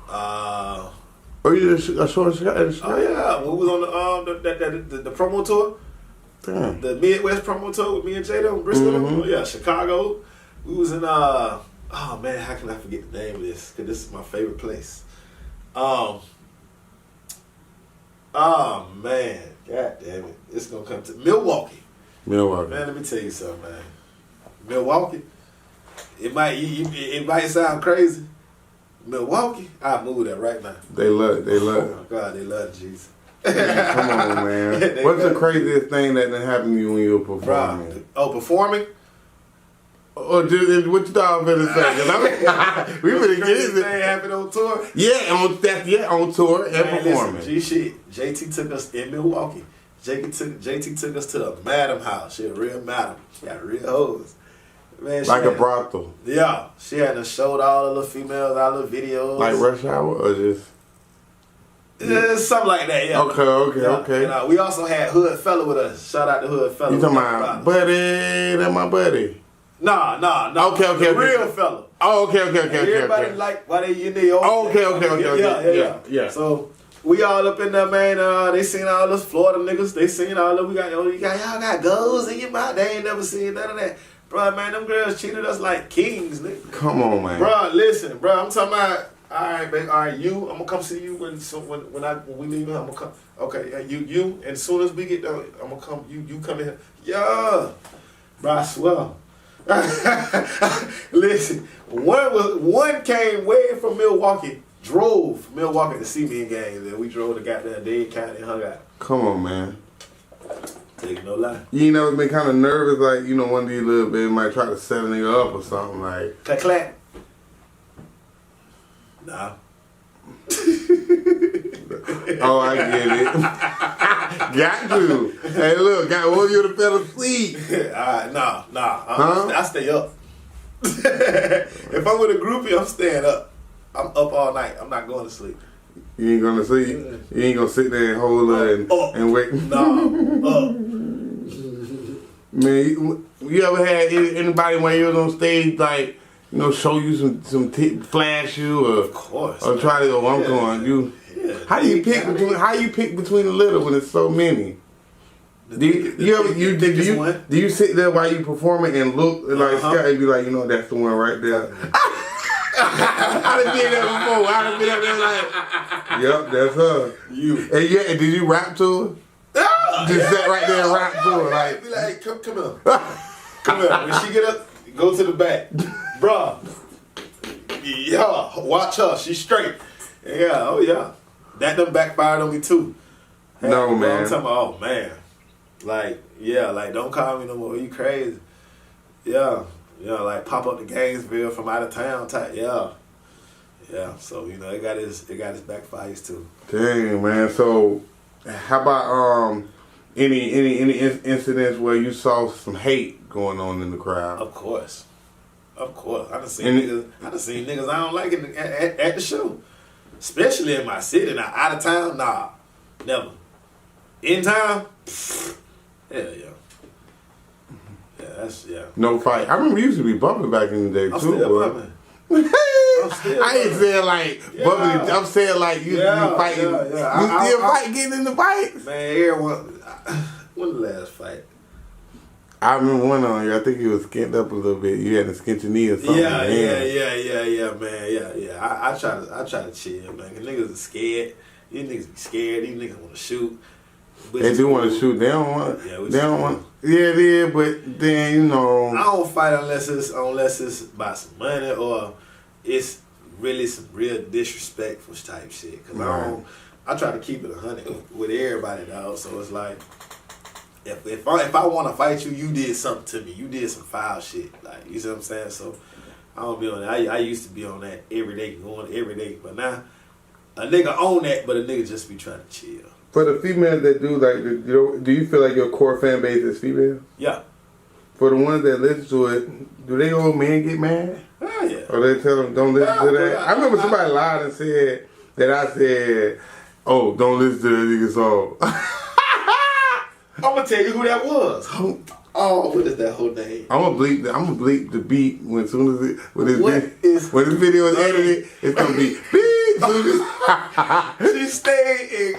Oh, you did a show in Chicago? Oh yeah, we was on the promo tour. Damn. The Midwest promo tour with me and Jada on Bristol. Oh yeah, Chicago. We was in oh man, how can I forget the name of this? Cause this is my favorite place. Oh man, god damn it, it's gonna come to Milwaukee. Milwaukee. Man, let me tell you something, man. Milwaukee. It might sound crazy. Milwaukee, I move that right now. They love it. Oh my God, they love Jesus. Come on, man. What's the craziest thing that done happened to you when you were performing? Performing? Or just, what you thought I was gonna say? We better get Crazy it. thing happened on tour? Yeah, on tour and Man, performing. listen, G shit. JT took us in Milwaukee. JT took us to the madam house. She a real madam. She got real hoes. Man, Like a brothel. Yeah. She had to show all the little females, all the videos. Like Rush Hour or just? Something like that, yeah. Okay. And, we also had Hood Fella with us. Shout out to Hood Fella. You talking about buddy? That's my buddy. Nah. Okay. The real fella. Oh, okay. Everybody like why they in there. Okay. Yeah. So we all up in there, man. They seen all those Florida niggas. They seen all of y'all got goals in your mouth. They ain't never seen none of that. Bro, man, them girls treated us like kings, nigga. Come on, man. Bro, listen, bro. I'm talking about. All right, babe. All right, you. I'm gonna come see you when we leave. I'm gonna come. Okay, yeah, you. And as soon as we get done, I'm gonna come. You come in here. Yeah, bro. I swear. Listen, one came way from Milwaukee, drove from Milwaukee to see me in games, and we drove to goddamn Dade County and hung out. Come on, man. Take no lie. You ain't never been kind of nervous, like, you know, one of these little bit might try to set a nigga up or something, like. Clack. Nah. Oh, I get it. Got to. Hey, look, what you to fell asleep? Alright, nah. Huh? I stay up. If I'm with a groupie, I'm staying up. I'm up all night. I'm not going to sleep. You ain't gonna sleep? You ain't gonna sit there and hold her and wait? Nah, Man, you ever had anybody when you was on stage, like, you know, show you some flash you, or of course, or try to go, I'm going, you. Yeah. How you pick between the little when it's so many? Do you sit there while you performing and look like Scott and be like, you know, that's the one right there? I done been there before. I done been up there like, yep, that's her. You. And did you rap to her? Just sat right there and rap to her, like. Be like, come here. Come here. When she get up, go to the back. Bruh. Yeah, watch her. She's straight. Yeah, oh yeah. That done backfired on me too. No, man. I'm talking about, oh man. Like, yeah, like, don't call me no more. You crazy. Yeah. Like, pop up to Gainesville from out of town type. Yeah. So, you know, it got his backfires too. Dang, man. So, how about any incidents where you saw some hate going on in the crowd? Of course. I done seen niggas I don't like at the show. Especially in my city. Now, out of town, nah. Never. In town, hell yeah. Yeah. No fight. I remember you used to be bumping back in the day, I'm too. Still bumping. I ain't saying like bumping. I'm saying like you used to be fighting. Yeah. You still fight, getting in the fights? Man, everyone. When the last fight? I remember one on you. I think you was skint up a little bit. You had to skint your knee or something. Yeah, man. Yeah. I try to chill, man. Cause niggas are scared. These niggas be scared. These niggas want to shoot. They do want to shoot. They don't want. They don't want. Yeah, but then you know. I don't fight unless it's about some money or it's really some real disrespectful type shit. Cause I try to keep it 100 with everybody, dog. So it's like, if I want to fight you, you did something to me. You did some foul shit. Like, you see what I'm saying? So I don't be on that. I used to be on that every day, going every day. But now, a nigga own that, but a nigga just be trying to chill. For the females that do, like, do you feel like your core fan base is female? Yeah. For the ones that listen to it, do they old men get mad? Oh, yeah. Or they tell them, don't listen to that? I remember somebody lied and said that I said, oh, don't listen to that nigga song. I'm going to tell you who that was. Oh, what is that whole name? I'm gonna bleep the beat when soon as when this What video is edited, it's gonna be beep.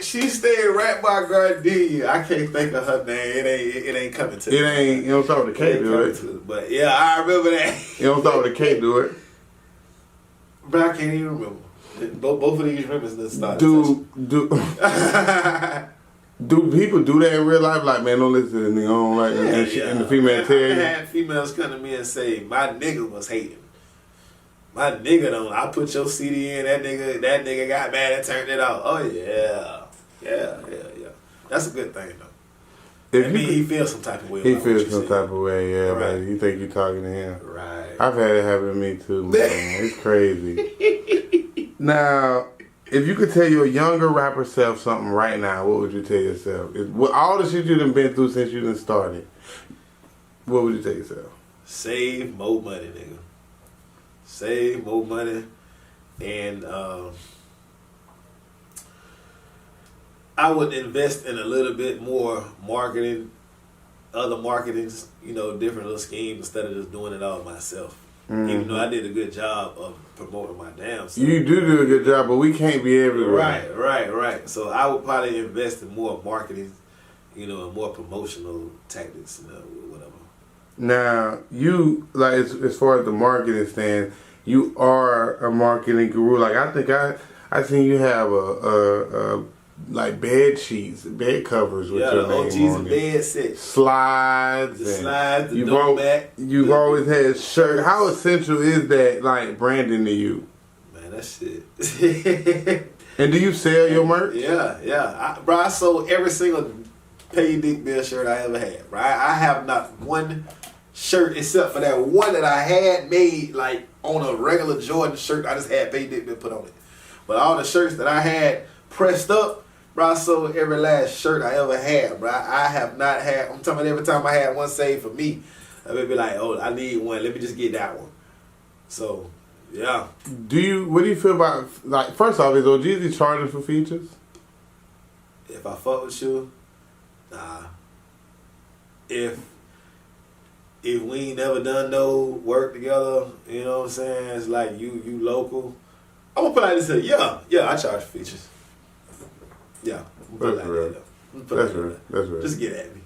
She stayed right by Gardenia. I can't think of her name. It ain't coming to me. It ain't. You don't start with a K, do it. But yeah, I remember that. You don't start with a K, do it. But I can't even remember. Both of these members didn't start. Do people do that in real life? Like, man, don't listen to the nigga. I don't like and the female tell you. I had females come to me and say, my nigga was hating. My nigga don't. I put your CD in, that nigga got mad and turned it off. Oh yeah. That's a good thing though. He feels some type of way. He feels some type of way, yeah, right. Man. You think you're talking to him. Right. I've had it happen to me too, man. It's crazy. Now, if you could tell your younger rapper self something right now, what would you tell yourself? With all the shit you done been through since you done started, what would you tell yourself? Save more money, nigga. Save more money. And I would invest in a little bit more marketing, other marketings, different little schemes instead of just doing it all myself. Mm-hmm. Even though I did a good job of promoting my damn self. You do a good job, but we can't be everywhere. Right. So I would probably invest in more marketing, and more promotional tactics, whatever. Now, you, like, as far as the marketing stand, you are a marketing guru. Like, I think I seen you have a like bed sheets, bed covers with your name Ogeezy on it. Bed set. Slides. The doormat. You've always had shirts. How essential is that, like, branding to you? Man, that shit. And do you sell your merch? Yeah. I sold every single Pay D Bil shirt I ever had, right? I have not one shirt except for that one that I had made, like, on a regular Jordan shirt. I just had Pay D Bil put on it. But all the shirts that I had pressed up, bro, I sold every last shirt I ever had, bro. I have not had, I'm talking about every time I had one saved for me, I would be like, oh, I need one. Let me just get that one. So, yeah. What do you feel about, like, first off, is Ogeezy charging for features? If I fuck with you, nah. If we ain't never done no work together, you know what I'm saying? It's like you local. I'm gonna put it like this here. Yeah, I charge for features. Yeah. That's real. That's real. Just get at me.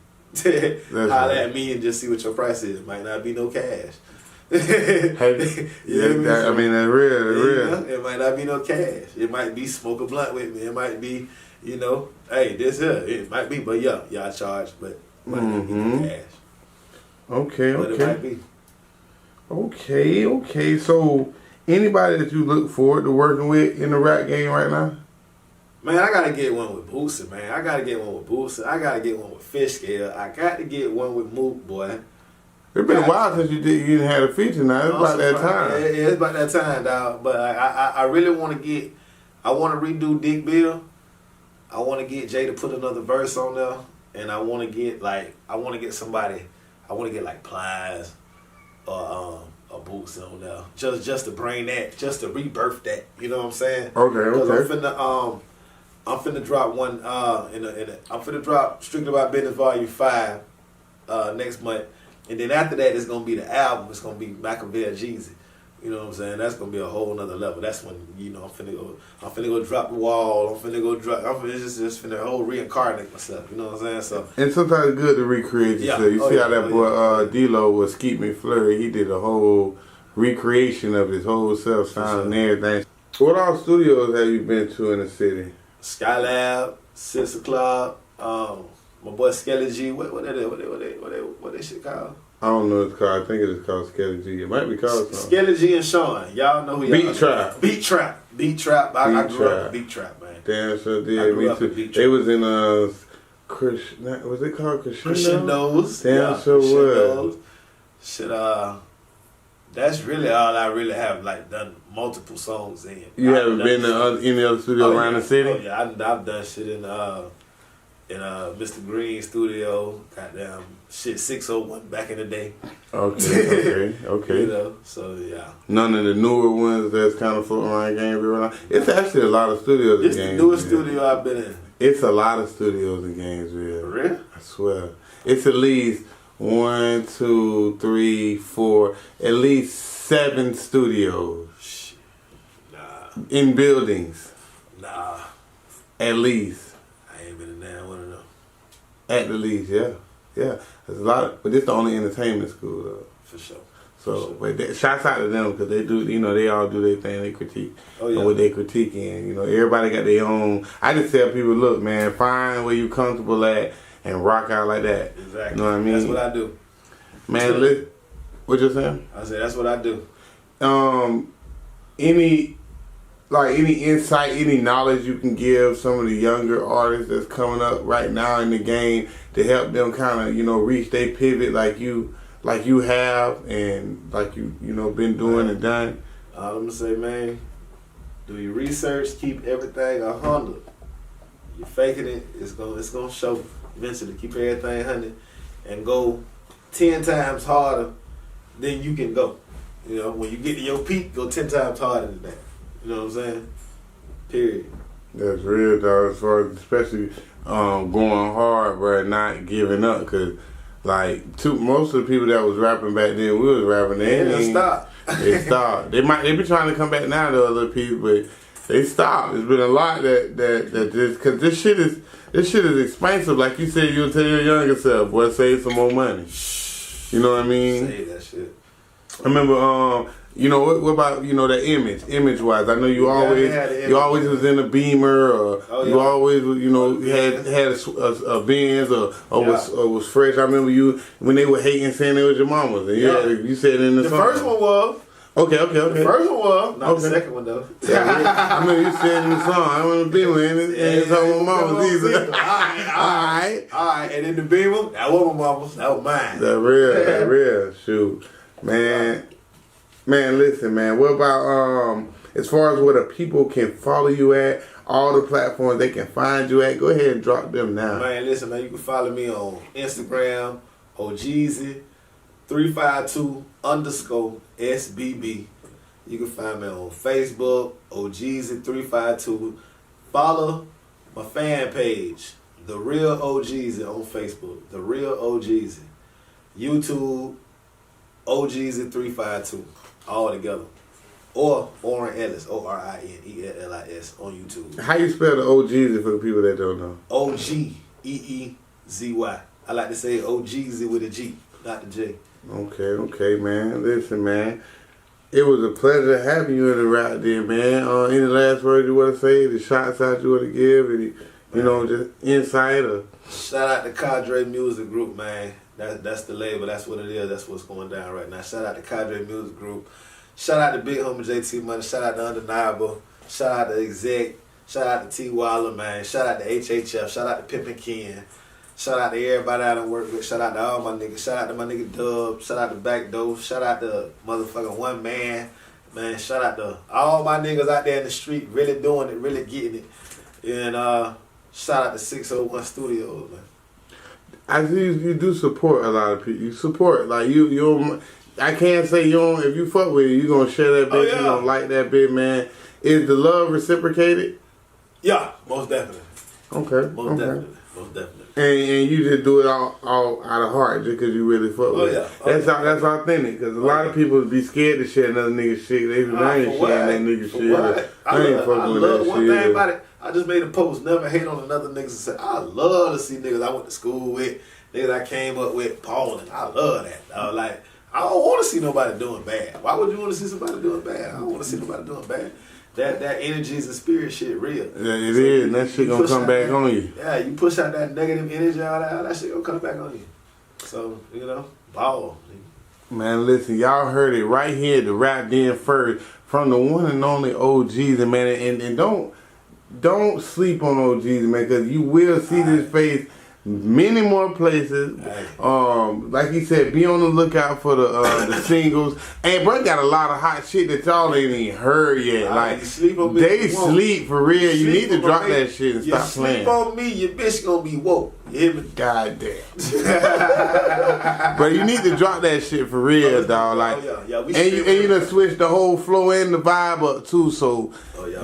Holler at me and just see what your price is. It might not be no cash. That's real. It might not be no cash. It might be smoke a blunt with me. It might be, hey, this here. It might be, but yeah, I charge, but it might not be no cash. Okay. But it might be. Okay. So, anybody that you look forward to working with in the rap game right now? Man, I gotta get one with Boosie, man. I gotta get one with Boosie. I gotta get one with Fish Scale. I got to get one with Mook, boy. It's been a while since you didn't have a feature now. It's about that time. Yeah, it's about that time, dog. But I really want to I want to redo D Bil. I want to get Jay to put another verse on there. And I want to get somebody, I want to get like Plies or a Boots on there. Just to bring that, just to rebirth that. You know what I'm saying? Okay. I'm finna drop one I'm finna drop Strictly About Business Volume 5 next month. And then after that it's gonna be the album. It's gonna be Machiavelli Jeezy. You know what I'm saying? That's gonna be a whole nother level. That's when, I'm finna go drop the wall. I'm just finna whole reincarnate myself. You know what I'm saying? So, and sometimes it's good to recreate yourself. You see how that boy D-Lo was Skeet McFlurry. He did a whole recreation of his whole self sound and everything. What all studios have you been to in the city? Skylab, 6 o'clock. My boy Skelly G. What that shit called? I don't know what it's called. I think it is called Skelly G. It might be called something. Skelly G and Sean. Y'all know who y'all are. Beat Trap. I grew up in Beat Trap, man. Damn, sure did. Me too. They was in was it called Crescendo? Crescendos. Damn, sure was. Shit, That's really all I really have like done multiple songs in. You haven't been to any other studio around the city? Oh yeah, I've done shit in Mr. Green studio. Goddamn shit 601 back in the day. Okay. You know, so yeah. None of the newer ones that's kind of floating around Gainesville right now. It's actually a lot of studios in This Gainesville. the newest studio I've been in. It's a lot of studios in Gainesville. For real? I swear. It's at least 1, 2, 3, 4, at least 7 studios. Shit. Nah. In buildings. Nah. At least. I ain't been in there one of them. At the least, yeah. Yeah. There's a lot but this the only entertainment school though. For sure. So, but shouts out to them because they do, you know, they all do their thing, they critique. Oh, yeah. And what they critiquing, you know, everybody got their own. I just tell people, look, man, find where you comfortable at and rock out like that. Exactly. You know what I mean? That's what I do. Man, what you saying? I said that's what I do. Any insight, any knowledge you can give some of the younger artists that's coming up right now in the game to help them kind of, you know, reach their pivot like you have and like you know been doing and done? All I'm gonna say, man, do your research, keep everything 100. You faking it, it's gonna show eventually. Keep everything 100 and go 10 times harder than you can go. You know, when you get to your peak, go 10 times harder than that. You know what I'm saying? Period. That's real, dog. As far as especially going hard, bro, not giving up, cause like most of the people that was rapping back then, we was rapping. They didn't stop. They stopped. They be trying to come back now to other people, but they stopped. There's been a lot that just because this shit is expensive. Like you said, you'll tell your younger self, boy, save some more money. You know what I mean? Say that shit. I remember, you know, what about, you know, that image wise? I know you always was in a Beamer, or you always, you know, had a Benz or was fresh. I remember you when they were hating saying it was your mama's, and you said in the song. First one was. Okay. The first one was, not the second one though. I remember you said in the song, I want a Beamer, and it's on my mama's either. Alright. And then the Beamer, that wasn't my mama's, that was mine. That real, shoot. Man, listen, man. What about as far as where the people can follow you at, all the platforms they can find you at? Go ahead and drop them now. Man, listen, man. You can follow me on Instagram, Ogeezy 352_SBB. You can find me on Facebook, Ogeezy 352. Follow my fan page, The Real Ogeezy on Facebook, The Real Ogeezy. YouTube, Ogeezy 352, all together. Or Oren Ellis, ORINELLIS on YouTube. How you spell the Ogeezy for the people that don't know? OGEEZY. I like to say Ogeezy with a G, not the J. Okay, man. Listen, man. It was a pleasure having you in the RAPDEN, man. Any last words you want to say? The shots out you want to give? Any, you know, just insight or? Shout out to Cadre Music Group, man. That's the label. That's what it is. That's what's going down right now. Shout out to Cadre Music Group. Shout out to Big Homie JT Money. Shout out to Undeniable. Shout out to Exec. Shout out to T Waller, man. Shout out to HHF. Shout out to Pimp and Ken. Shout out to everybody I done worked with. Shout out to all my niggas. Shout out to my nigga Dub. Shout out to Backdoor. Shout out to motherfucking One Man. Man, shout out to all my niggas out there in the street really doing it, really getting it. And shout out to 601 Studios, man. I see you do support a lot of people. You support, like, you I can't say you don't, if you fuck with it, you gonna share that bitch, you gonna like that bitch, man. Is the love reciprocated? Yeah, most definitely. Okay. Most definitely. And you just do it all out of heart just because you really fuck with it. That's authentic, because a lot of people be scared to share another nigga's shit. They ain't sharing that nigga's shit. I ain't fucking with that shit. One thing about it, I just made a post, never hate on another niggas, and said, I love to see niggas I went to school with, niggas I came up with, Paul, and I love that. Like, I don't want to see nobody doing bad. Why would you want to see somebody doing bad? I don't want to see nobody doing bad. That energies and spirit shit real. Yeah, it is. And that shit gonna come back on you. Yeah, you push out that negative energy out there, that shit gonna come back on you. So, you know, ball. Man, listen, y'all heard it right here at the RAPDEN first from the one and only Ogeezy, man. And don't sleep on Ogeezy, man, because you will see this face many more places. Like he said, be on the lookout for the singles. And bro got a lot of hot shit that y'all ain't even heard yet. Like they sleep for real. You need to drop that shit and stop playing. Sleep on me, your bitch gonna be woke. You hear me? God damn. But you need to drop that shit for real, dog. Like, and you done switch the whole flow and the vibe up too. So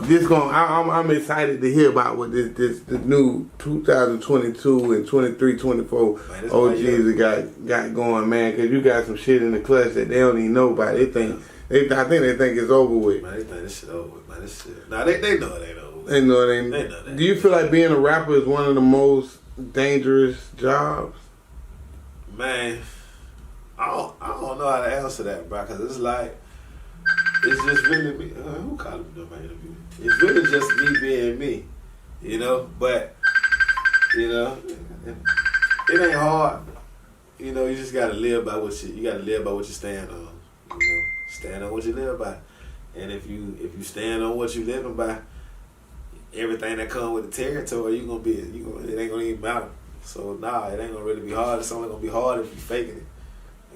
this I'm excited to hear about what this new 2022 and 23, 24 Ogeezy got going, man. Cause you got some shit in the clutch that they don't even know about. I think they think it's over with. Man, they think this shit over with, man. This shit. Nah, they know it ain't over with. They know it ain't. They know that. Do you feel like being a rapper is one of the most dangerous jobs? Man, I don't know how to answer that, bro. Cause it's like it's just really me. Who called me doing my interview? It's really just me being me, you know. But you know, it ain't hard. You know, you just gotta live by what you gotta live by what you stand on. You know, stand on what you live by. And if you stand on what you living by, everything that comes with the territory, it ain't gonna even matter. So nah, it ain't gonna really be hard. It's only gonna be hard if you faking it.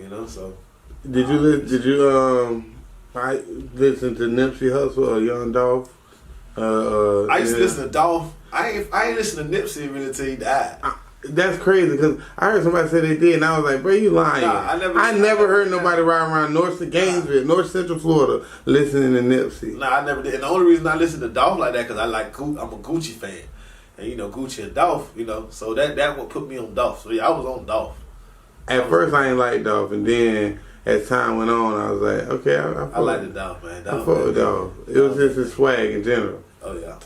You know, so. Did you listen to Nipsey Hussle or Young Dolph? I used to listen to Dolph. I ain't listen to Nipsey really until he died. That's crazy because I heard somebody say they did, and I was like, "Bro, you lying?" Nah, I never heard nobody riding around Gainesville, North Central Florida, listening to Nipsey. Nah, I never did. And the only reason I listen to Dolph like that because I'm a Gucci fan, and you know Gucci and Dolph, you know, so that what put me on Dolph. So yeah, I was on Dolph. At first, I ain't like Dolph, and then as time went on, I was like, okay, I like the Dolph, man. I fuck with Dolph. It was just his swag in general. Oh yeah.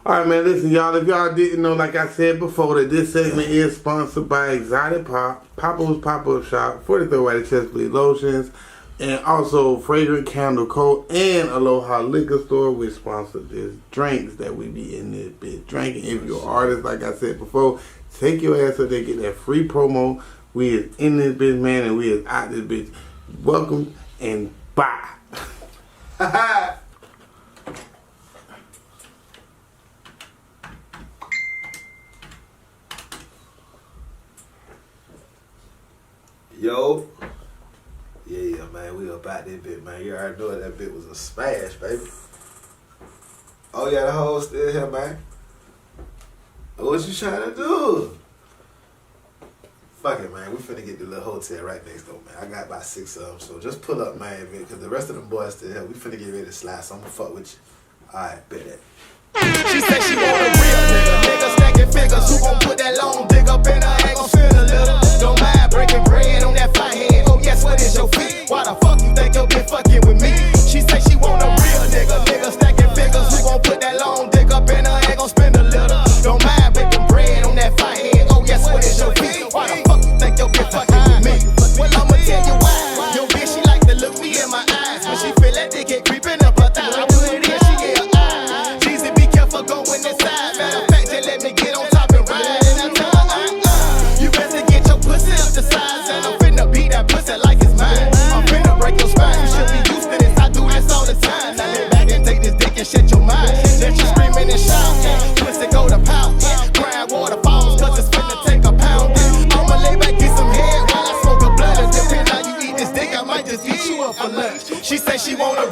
All right, man, listen, y'all, if y'all didn't know, like I said before, that this segment is sponsored by Exotic Pop, Papo's Pop-Up Shop, 43rd White Chest Bleed Lotions, and also Fragrant Candle Co. and Aloha Liquor Store, which sponsored this drinks that we be in this bitch drinking. If you're an artist, like I said before, take your ass up there, get that free promo. We is in this bitch, man, and we is out this bitch. Welcome and bye. Yo. Yeah, man, we about that bit, man. You already know that bit was a smash, baby. Oh, yeah, the hoe still here, man. What you trying to do? Fuck it, man. We finna get the little hotel right next door, man. I got about 6 of them, so just pull up, man, because the rest of them boys still here. We finna get ready to slide, so I'm gonna fuck with you. Alright, bet that. She said she want a real nigga stacking figures. Who gon' put that long dick up in her? Ain't gon' feel a little. Don't mind breaking bread on that fly head. Oh yes, what is your feet? Why the fuck you think you'll be fucking with me? She say she want a real nigga stacking figures. Who gon' put that long dick up in her? Ain't gon' spend a little. Don't mind breaking bread on that fly head. Oh yes, what is your feet? Why the fuck you think you'll be fucking with me? Well, I'ma tell you why. Yo bitch, she like to look me in my eyes. When she feel that dick get creeping up her thigh. I put it in, she get her eye. Jeezy, be careful going inside. Matter of fact, just let me get on top and ride. And I tell her, you better get your pussy up the size. And I'm finna beat that pussy like it's mine. I'm finna break your spine. You should be used to this. I do this all the time. Now lay back and take this dick and shut your mind. Let you screaming and shout. Pussy go to pout. Crying waterfalls, cause it's finna take a pound. I'ma lay back, get some head while I smoke a blunt. Depending how you eat this dick, I might just eat you up for lunch. She say she want a